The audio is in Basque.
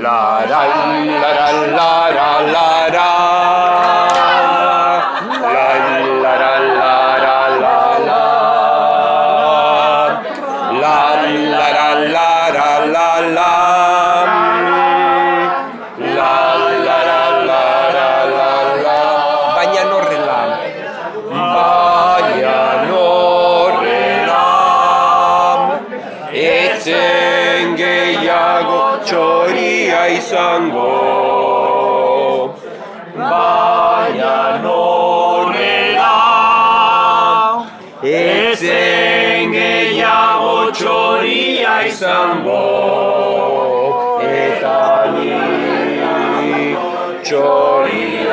la la la la la la. izango baina norela etzen gehiago txoria izango eta ni txoria